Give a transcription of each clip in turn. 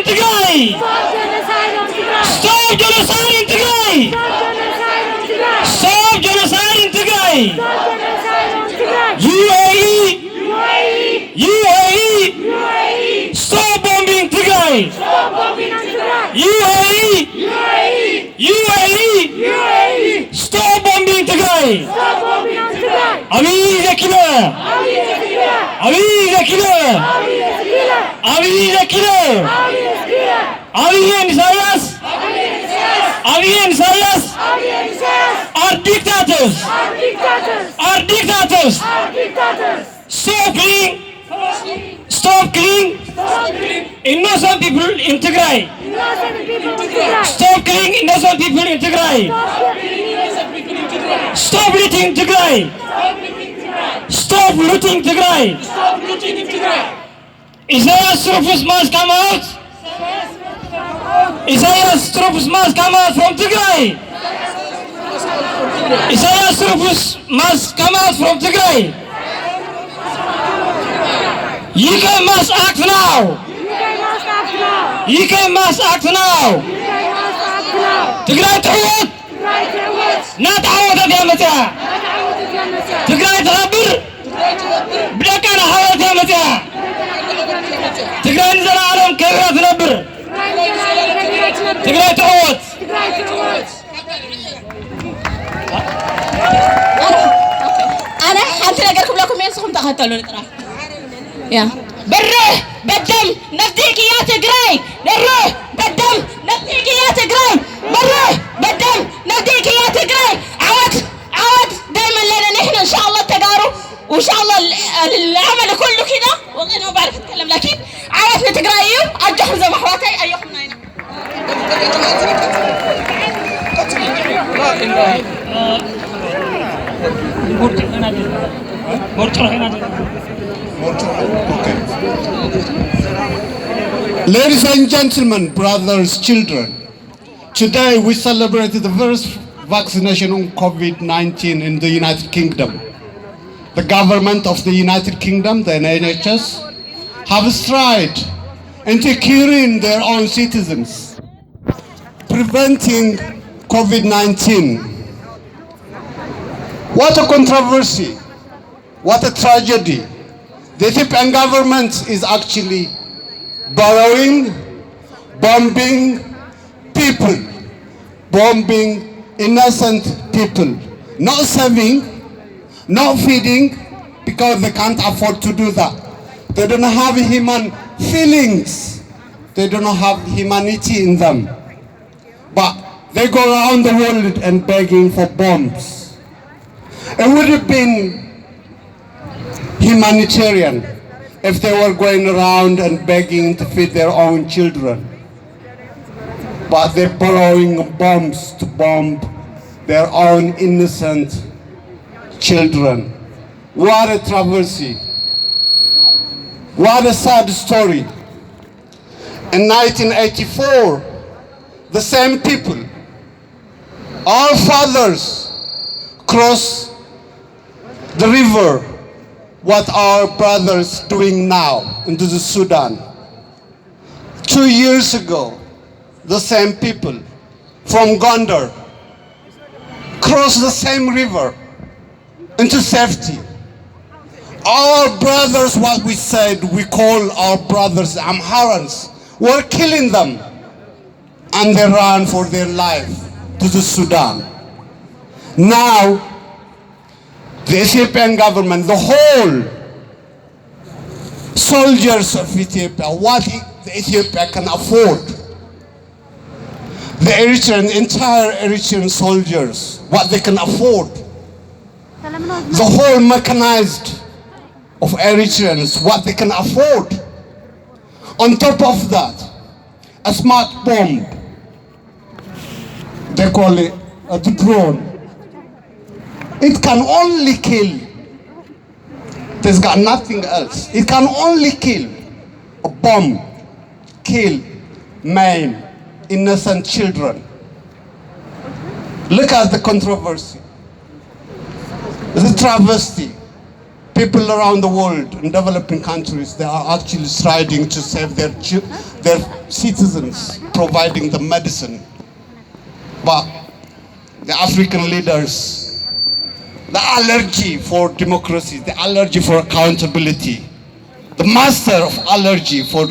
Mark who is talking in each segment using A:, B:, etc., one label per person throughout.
A: in Tigray! Stop genocide in Tigray! Stop genocide in Tigray! UAE! UAE! Stop bombing Tigray! UAE! UAE! Stop bombing Tigray! Aby the killer! Aby the killer! Aby the killer! Aby and Esayas! Aby and Esayas are dictators! Are dictators! Stop killing! Stop killing! Innocent people in Tigray! Stop killing innocent people in Tigray! Stop looting Tigray! Stop looting Tigray! Esayas troops must come out! Esayas troops must come out from Tigray! Esayas troops must come out from Tigray! UK must act now! UK must act now! Tigray تعود! لا تعود يا متى! تقرأي تغبر بدك أنا حاولت يا متى تقرأي نزل عالم كيف تنبر تقرأي تعود
B: أنا حالتي أقولكم لكم ينسخم تقتلون ترى يا بره بالدم نفديك يا تقرأي بره بالدم نفديك يا تقرأي بره بالدم نفديك يا تقرأي عود دائما لنا نحن ان شاء الله التجارب وان شاء الله العمل كله كده والله انا ما بعرف اتكلم لكن عرفنا تقرايو اجحوا زي محواتي ايكم هنا
C: Ladies and gentlemen, brothers, children, today we celebrated the first vaccination on COVID-19 in the United Kingdom. The government of the United Kingdom, the NHS, have strived into curing their own citizens, preventing COVID-19. What a controversy, what a tragedy. The Ethiopian government is actually borrowing, bombing people, bombing innocent people, not saving, not feeding, because they can't afford to do that. They don't have human feelings. They don't have humanity in them. But they go around the world and begging for bombs. It would have been humanitarian if they were going around and begging to feed their own children. But they're borrowing bombs to bomb their own innocent children. What a travesty. What a sad story. In 1984, the same people, our fathers, crossed the river. What our brothers doing now into the Sudan. 2 years ago, the same people from Gondar crossed the same river into safety. Our brothers, what we said, we call our brothers Amharans, were killing them, and they ran for their life to the Sudan. Now, the Ethiopian government, the whole soldiers of Ethiopia, what the Ethiopia can afford, the entire Eritrean soldiers, what they can afford, the whole mechanized of Eritreans, what they can afford. On top of that, a smart bomb, they call it a drone. It can only kill. There's got nothing else. It can only kill. A bomb, kill, maim innocent children. Look at the controversy, the travesty. people around the world in developing countries, they are actually striving to save their citizens, providing the medicine. But the African leaders, the allergy for democracy, the allergy for accountability, the master of allergy for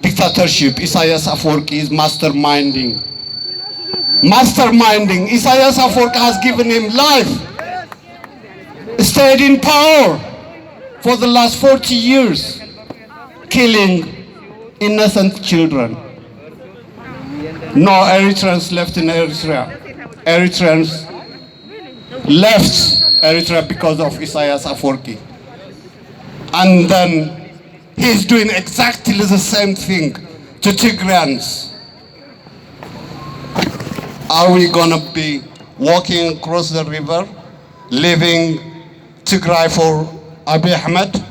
C: dictatorship, Esayas Afeworki, is masterminding. Esayas Afeworki has given him life, stayed in power for the last 40 years, killing innocent children. No Eritreans left in Eritrea. Eritreans left Eritrea because of Esayas Afeworki. And then he's doing exactly the same thing to Tigrayans. Are we gonna be walking across the river, leaving Tigray for Aby Ahemed?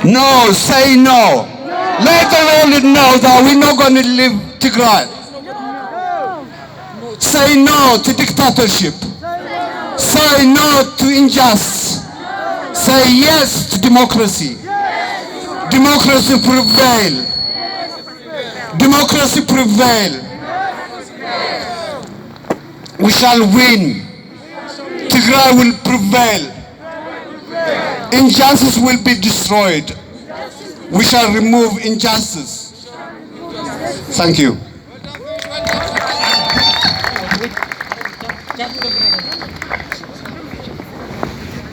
C: No, say no. Let the world know that we're not gonna leave Tigray. Say no to dictatorship. Say no to injustice. Say yes to democracy. Democracy prevail. Democracy prevail. We shall win. Tigray will prevail. Injustice will be destroyed. We shall remove injustice. Thank you.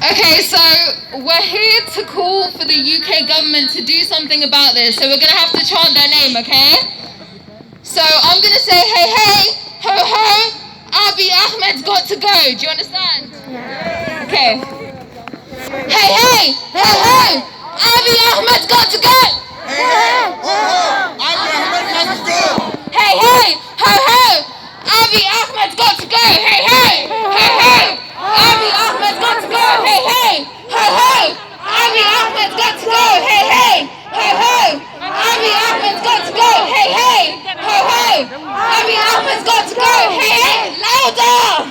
B: Okay, so we're here to call for the UK government to do something about this. So we're going to have to chant their name, okay? So I'm going to say, hey, hey, ho, ho, Aby Ahmed's got to go. Do you understand? Okay. Hey, hey, ho, ho, Aby Ahmed's got to go. Hey, hey, ho, ho, Aby Ahmed got to go. Hey, hey, ho, ho, Aby Ahmed's got to go. Hey, hey, ho, ho. Aby Ahmed's got to go, hey, hey, ho, ho. Aby Ahmed's got to go, hey, hey, ho, ho. Aby Ahmed's got to go, hey, hey, ho, ho. Aby Ahmed's got to go, hey, hey, louder.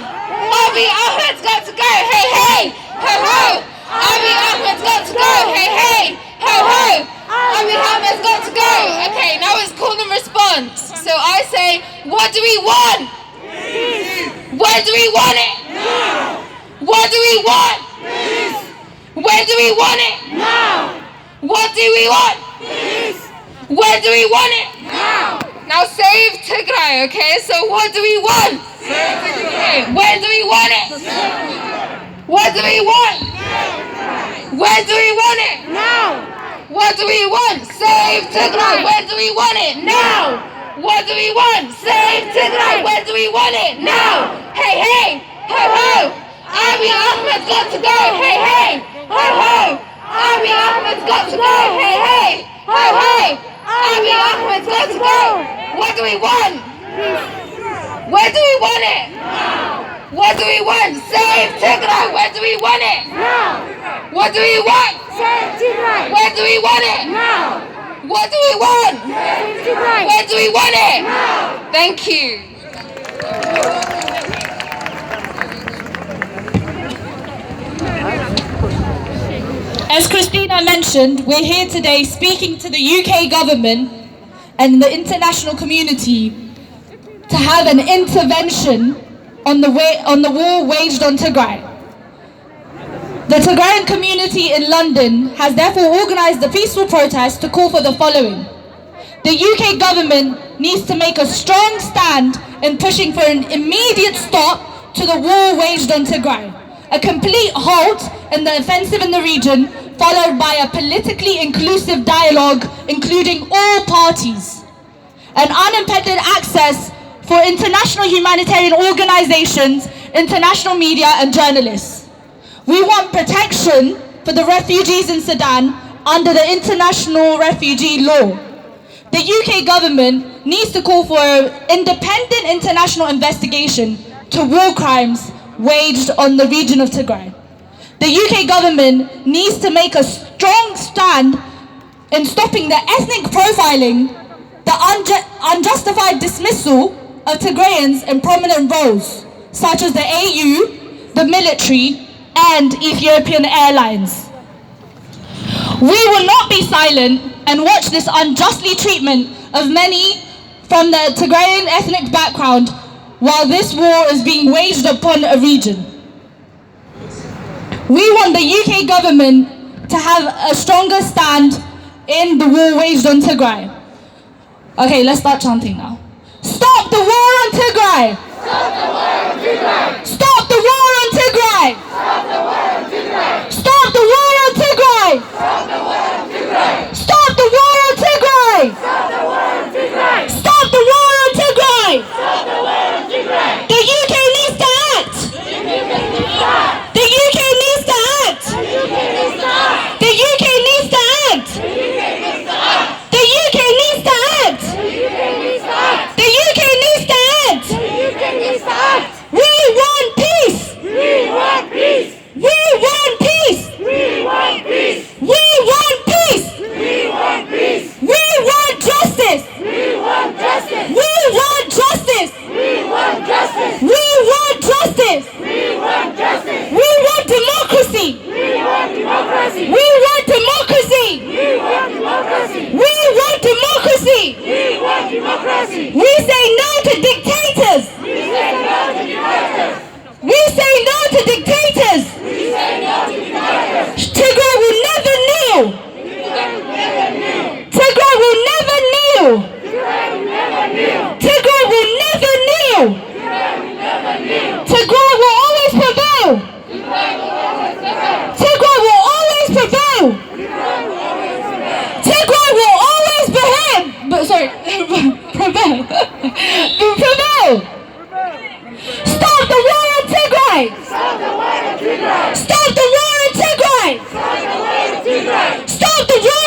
B: Aby Ahmed's got to go, hey, hey, ho, ho. Aby Ahmed's got to go, hey, hey, ho, ho. Aby Ahmed's got to go. Okay, now it's call and response. So I say, what do we want? Where do we want it? Now. What do we want? Peace. Where do we want it? Now. What do we want? Peace. Where do we want it? Now. Now save Tigray, okay? So what do we want? Save Tigray. Where do we want it? What do we want? Where do we want it? Now. What do we want? Save Tigray. Where do we want it? Now. What do we want? Save Tigray. Where do we want it? Now. Hey, hey, ho, ho. Aby Ahmed's got to go. Hey, hey, ho, ho. Aby Ahmed's got to go. Hey, hey, ho, ho. Aby Ahmed's got to go. What do we want? Where do we want it? What do we want? Save Tigray. Where do we want it? What do we want? Save Tigray. Where do we want it? What do we want? Where do we want it? Thank you.
D: As Christina mentioned, we're here today speaking to the UK government and the international community to have an intervention on the war waged on Tigray. The Tigrayan community in London has therefore organised a peaceful protest to call for the following. The UK government needs to make a strong stand in pushing for an immediate stop to the war waged on Tigray, a complete halt in the offensive in the region, followed by a politically inclusive dialogue including all parties, and unimpeded access for international humanitarian organisations, international media and journalists. We want protection for the refugees in Sudan under the international refugee law. The UK government needs to call for an independent international investigation to war crimes waged on the region of Tigray. The UK government needs to make a strong stand in stopping the ethnic profiling, the unjustified dismissal of Tigrayans in prominent roles, such as the AU, the military, and Ethiopian Airlines. We will not be silent and watch this unjustly treatment of many from the Tigrayan ethnic background while this war is being waged upon a region. We want the UK government to have a stronger stand in the war waged on Tigray. Okay, let's start chanting now. Stop the war on Tigray! Stop the war on Tigray! Stop the war on Tigray! Stop the war on Tigray! Stop the war on Tigray! The UK needs to act! The UK needs to act! The UK needs to act! The UK needs to act! The UK needs to act! We want peace! We want peace! We want peace! We want peace! We want peace! We want peace! We want justice! We want justice! We want justice! We want justice! We want justice! We want justice! We want democracy! We want democracy! We want democracy! We want democracy! We want democracy! We want democracy! We say no to dictators! We say no to dictators! We say no to dictators! We say no to dictators! Tigray will never kneel! Tigray will never kneel! Tigray will never kneel! Tigray will always prevail! Tigray will always prevail! Tigray will always prevail! Prevail! Stop the war on Tigray! Stop the war on Tigray! Stop the war on Tigray! Stop the war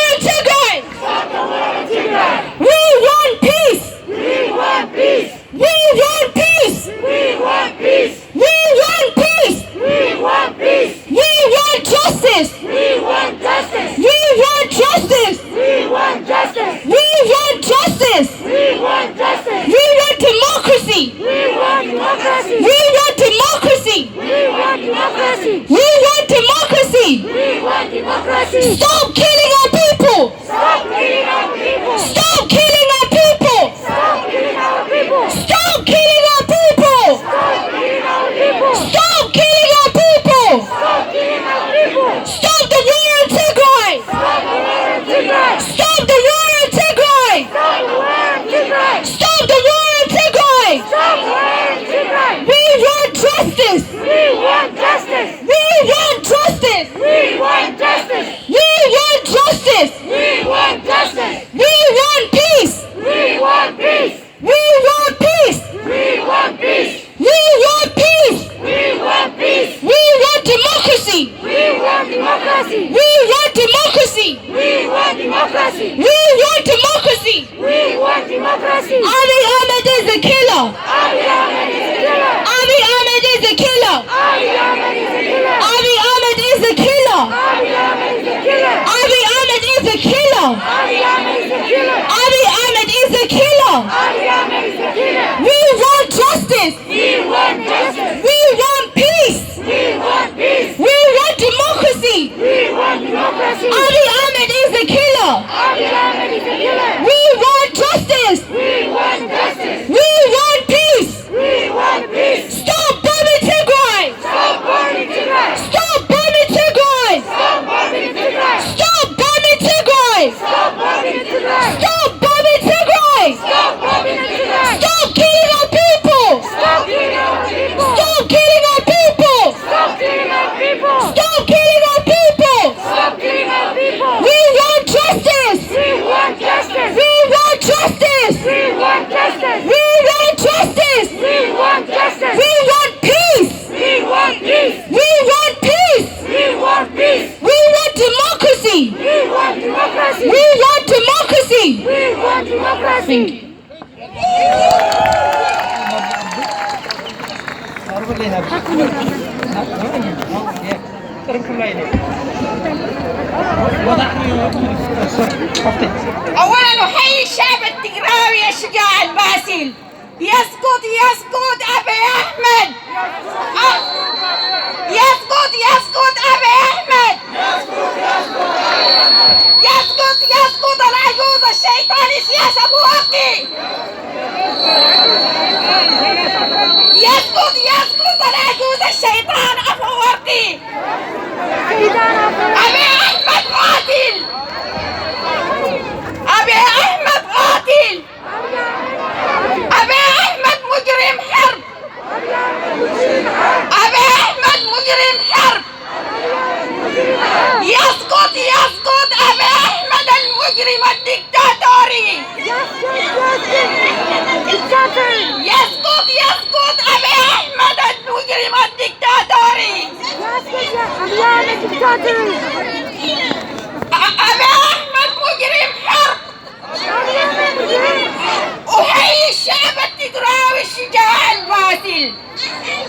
D: on Tigray! We want peace! We want peace! We want peace! We want peace! We want peace! We want peace! We want justice! We want justice! We want justice! We want justice! We want justice! We want justice! We want democracy! We want democracy! We want democracy! We want democracy! We want democracy! We want democracy! Stop killing our people! Stop killing our people! Stop killing our people! Stop killing our people! Stop killing our people! Stop killing our people! Stop killing our people! Stop killing our people! Stop the war on Tigray! Stop the war on Tigray! Stop the war on Tigray! Stop the war on Tigray! Stop the war on Tigray! Stop the war on Tigray! We want justice! We want justice! We want justice! We want justice! We want justice! We want justice! We want peace! We want peace! We want peace! We want peace! We want peace! We want peace! We want democracy! We want democracy! We want democracy! We want democracy! We want democracy! We want democracy! Aby Ahemed is a killer! Aby Ahemed is a killer! Aby Ahemed is a killer! Aby Ahemed is a killer! Aby Ahemed is a killer! Aby Ahemed is a killer! Aby Ahemed is a killer! Aby Ahemed is a killer! Aby Ahemed is a killer! Aby Ahemed is a killer! We want justice! We want justice! We want peace! We want peace! We want democracy! We want democracy! Aby Ahemed is a killer! Aby Ahemed is a killer! We want justice! We want justice! We want peace! We want peace! Stop bombing Tigray! Stop bombing Tigray! Stop bombing Tigray! Stop bombing Tigray! Stop bombing Tigray! Stop bombing Tigray! Stop bombing Tigray! Stop bombing Tigray! Stop killing our people! Stop killing our people! Stop killing our people! Stop killing our people! Stop killing our people! Stop killing our people! We want justice! We want justice! We want justice! We want justice! We want justice! We want justice! We want peace! We want peace! We want peace! We want peace! We want democracy! We want democracy! We want democracy! We want democracy!
B: أولا أحيي الشعب التجراوي الشجاع الباسل. يسقط أبي أحمد. يسقط العجوز الشيطان أفورقي أبي أحمد قاتل أبي أحمد قاتل أبي أحمد مجرم حرب أبي أحمد مجرم حرب يسقط يسقط أبي أحمد المجرم الدكتاتوري يسقط يسقط أبي أحمد المجرم الدكتاتوري أبي أحمد مجرم حرب أحيي الشعب التجراوي الشجاع الباسل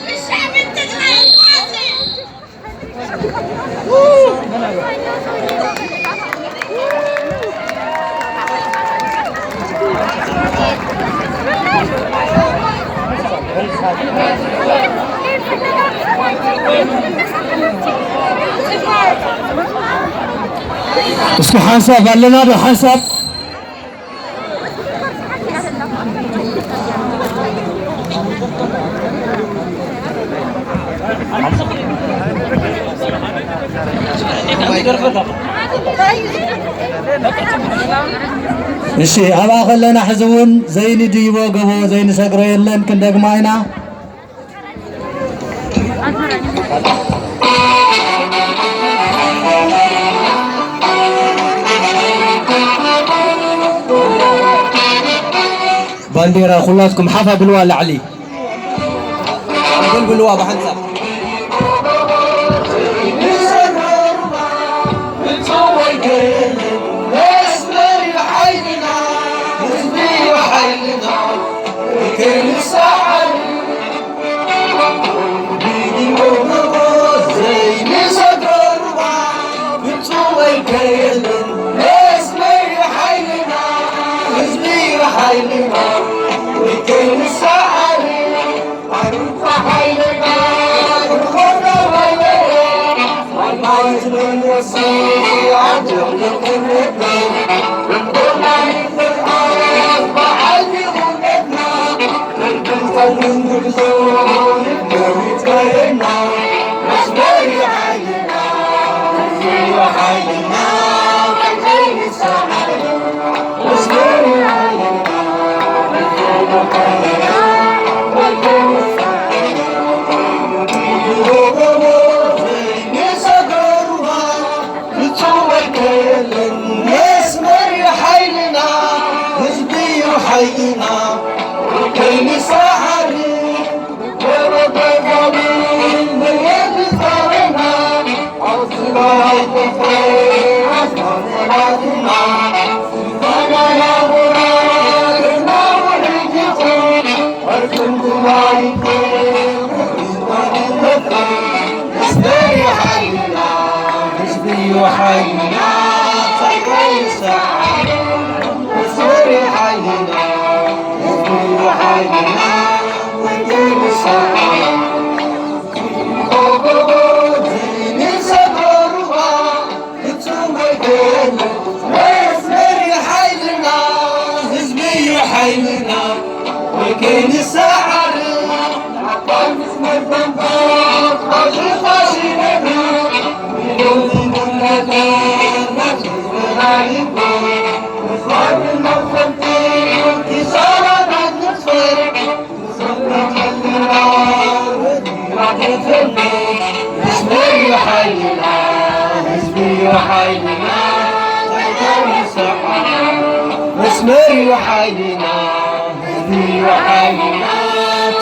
B: الشعب التجراوي الباسل
A: اسكو حسب لنا ده حسب እሺ አባ ከለና ሕዝውን ዘይን ድይቦ ገቦ ዘይን ሰግሮ የለን ክንደግማይና ባንዲራ ኩላትኩም ሓፋ ብልዋ ላዕሊ ብልዋ በሓንሳብ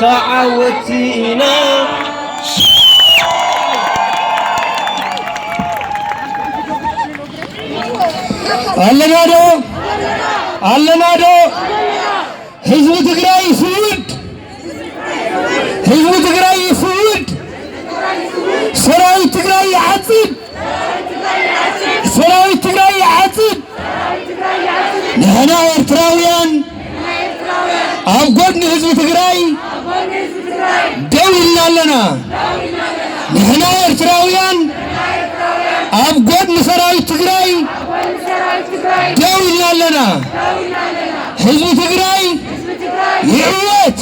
A: تعودتينا አለናዶ ህዝቡ ትግራይ ይፍውድ ህዝቡ ትግራይ ይፍውድ ሰራዊት ትግራይ ይዓጽድ ሰራዊት ትግራይ ይዓጽድ ንሕና ኤርትራውያን ኣብ ጎድኒ ህዝቢ ትግራይ ደው ኢልና ኣለና ንሕና ኤርትራውያን ኣብ ጎድኒ ሰራዊት ትግራይ ደው ኢልና ኣለና ህዝቢ ትግራይ ይዕወት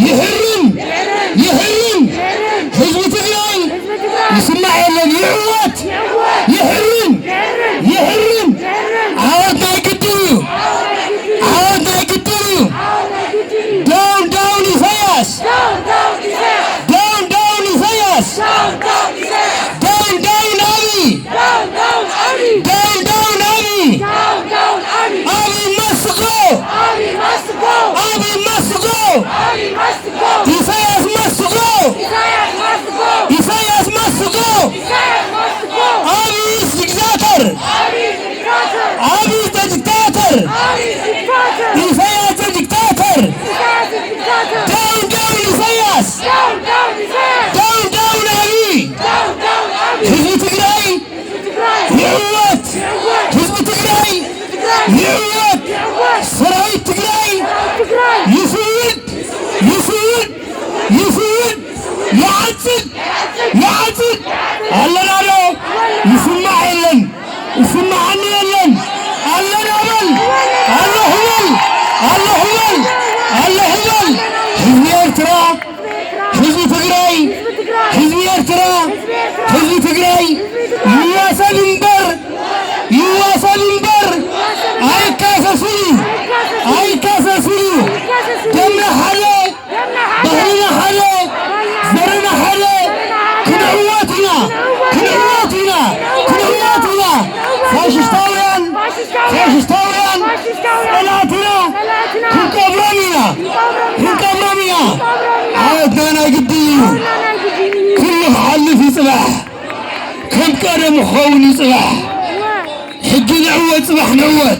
A: ይህርም يفيد يعزل علنا له يسمع يلن يسمع عني يلن علنا بل الله هبل حزب إرترا حزب تግራይ حزب إرترا حزب تግራይ يواصل منبر አይካሰሱሉ ደምና ሓደ ባህልና ሓደ ዘርና ሓደ ክንዕወትና ፋሽስታውያን ጠላትና ክንቀብሮም ኢና ዓወትና ናይ ግዲ እዩ ኩሉ ክሓልፍ ይፅባሕ ከም ቀደም ክኸውን ይፅባሕ ሕጂ ንዕወት ፅባሕ ንዕወት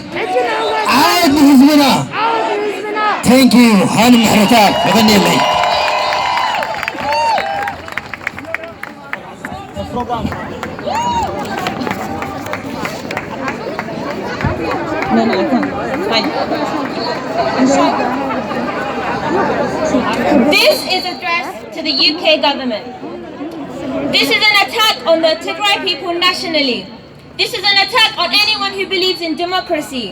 A: عاد حزبنا ثانك يو هاني محرتات غني لي
B: This is addressed to the UK government. This is an attack on the Tigray people nationally. This is an attack on anyone who believes in democracy.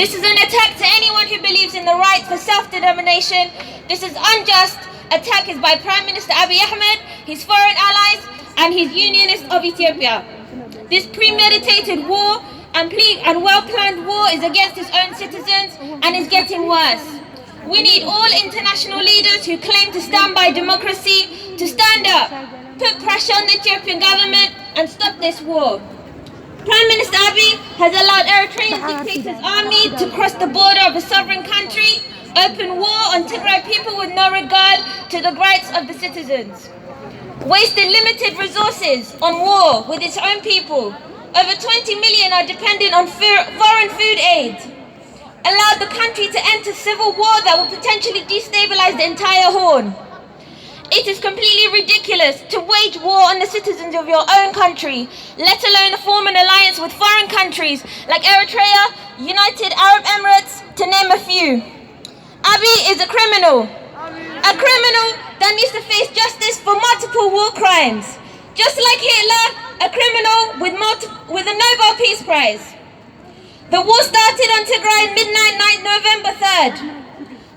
B: This is an attack to anyone who believes in the right for self-determination. This is unjust. Attack is by Prime Minister Aby Ahemed, his foreign allies, and his unionists of Ethiopia. This premeditated war and well-planned war is against his own citizens and is getting worse. We need all international leaders who claim to stand by democracy to stand up, put pressure on the Ethiopian government and stop this war. Prime Minister Abiy has allowed Eritrean dictator's army to cross the border of a sovereign country, open war on Tigray people with no regard to the rights of the citizens, wasting limited resources on war with its own people. Over 20 million are dependent on foreign food aid, allowed the country to enter civil war that will potentially destabilize the entire Horn. It is completely ridiculous to wage war on the citizens of your own country, let alone form an alliance with foreign countries like Eritrea, United Arab Emirates, to name a few. Abiy is a criminal that needs to face justice for multiple war crimes. Just like Hitler, a criminal with a Nobel Peace Prize. The war started on Tigray midnight night November 3rd.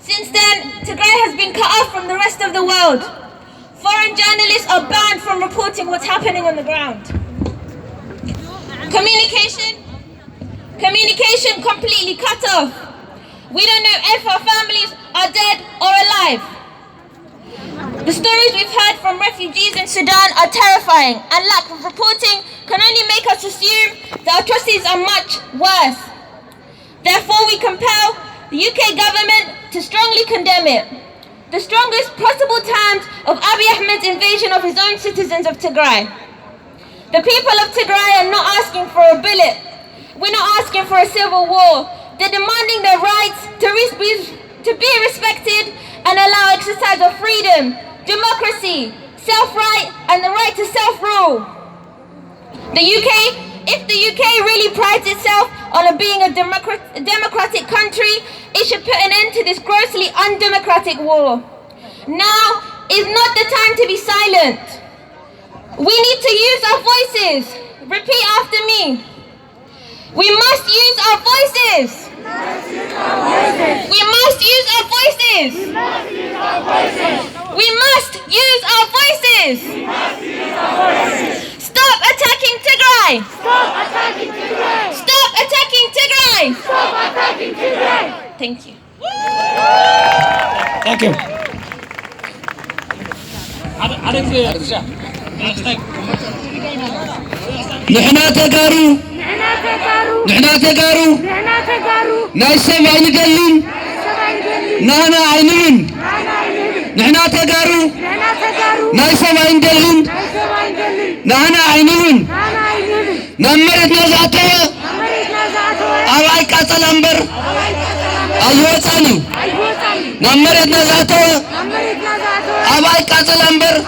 B: Since then, Tigray has been cut off from the rest of the world. Foreign journalists are banned from reporting what's happening on the ground. Communication completely cut off. We don't know if our families are dead or alive. The stories we've heard from refugees in Sudan are terrifying, and lack of reporting can only make us assume the atrocities are much worse. Therefore, we compel the UK government to strongly condemn it. The strongest possible terms of Aby Ahmed's invasion of his own citizens of Tigray. The people of Tigray are not asking for a bullet. We're not asking for a civil war. They're demanding their rights to be respected and allow exercise of freedom, democracy, self-right, and the right to self-rule. If the UK really prides itself on being a democratic country, it should put an end to this grossly undemocratic war. Now is not the time to be silent. We need to use our voices. Repeat after me. We must use our voices. We must use our voices. We must use our voices. Stop attacking Tigray. Stop attacking Tigray. Thank you.
A: Thank you. نحنا تقارو ناي سبع نقلن نحنا عينين نحنا تقارو ناي سبع نقلن نحنا عينين نمرت نزعته أبعي قاتل أمبر أيوة ثاني نمرت نزعته أبعي قاتل أمبر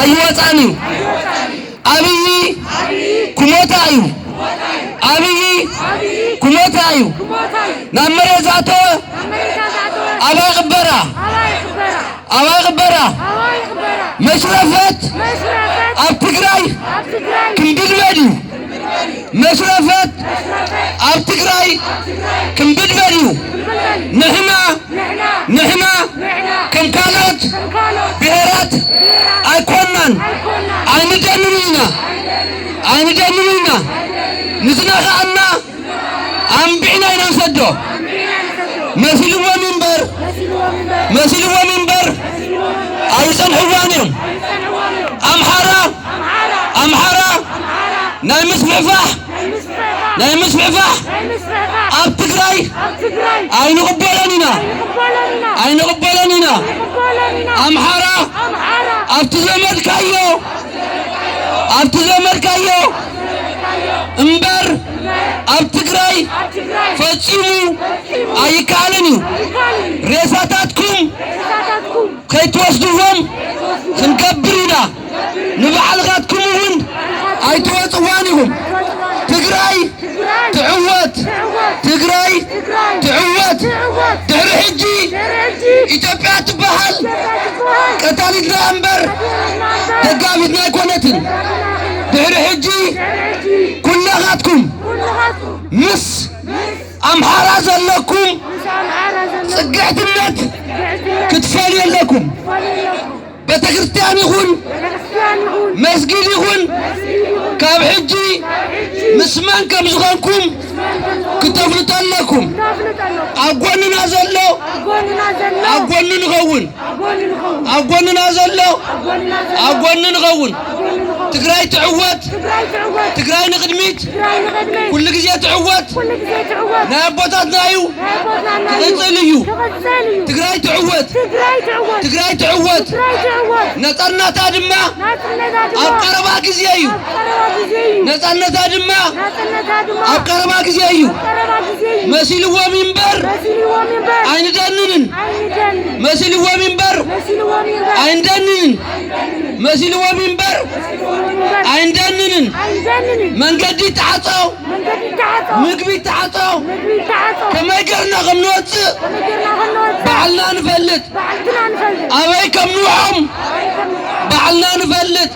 A: أيوة ثاني أبي كموتايو أبي كموتايو نمرت نزعته أبعي غبرة أواي غبرة مشرفت أب تجراي كم بدبدو مشرفت أب تجراي كم بدبدو نحنا كم كانت بهرات أيقونن عين جنوينا نزناخ عنا عم بعنا ننسدو مسلوا منبر أيسن حوانهم أمحارة نايمس بعفاح أب تجراي عين قبلانينا أمحارة أب تزمر كايو امبر أب تجراي فتشيمو أي كالني ريساتاتكم كي توصدوهم خنكبرنا نبعلغاتكم هون أي توصوانهم تجراي تعوت دهر حجي إثيوبيا تبحل قتالتنا أمبر دقافتنا يكونتن دهر حجي كلغاتكم مس أمحارة زلكم صقعتنت كتفالي لكم بتكريستيان يخون مسجد يخون كاب حجي مسمان كم زغانكم كتفلت لكم أقواننا زلو أقواننا زلو تقراي تعوت تقراي نقدميت كل جزية تعوت نابوتات نايو تغيصليو تقراي تعوت نطرنا تادما أقربا جزيو نطرنا تادما أقربا جزيو مسيلوا منبر عين دانن مسيلوا منبر عين دانن مسيلوا منبر عين دانن من قد تعطوا مقبي تعطوا كما يقرنا غنوت بعلنا نفلت أبيكم نوعهم بعلنا نفلت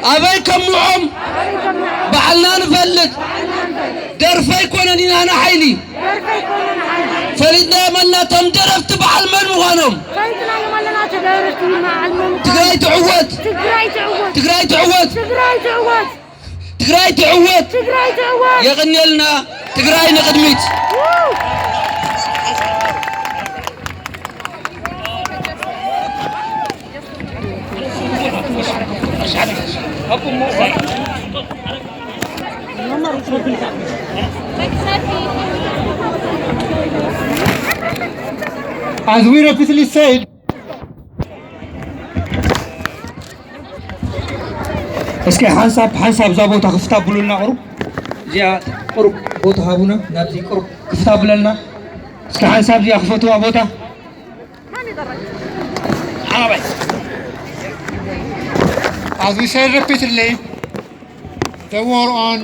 A: أبيكم نوعهم بعلنا نفلت درفي كونني أنا حيلي فريدنا مالنا تمدرفت بعل من مغانم تقراي تعوت يغني لنا تقراي نقدميت
E: As we repeatedly said, እስኪ ሓንሳብ ዛ ቦታ ክፍታ ብሉልና ቅሩብ እዚኣ ቅሩብ ቦታ ሃቡና ናብዚ ቅሩብ ክፍታ ብለልና እስኪ ሓንሳብ እዚኣ ክፈትዋ ቦታ ዓባይ
C: As we said repeatedly, the war on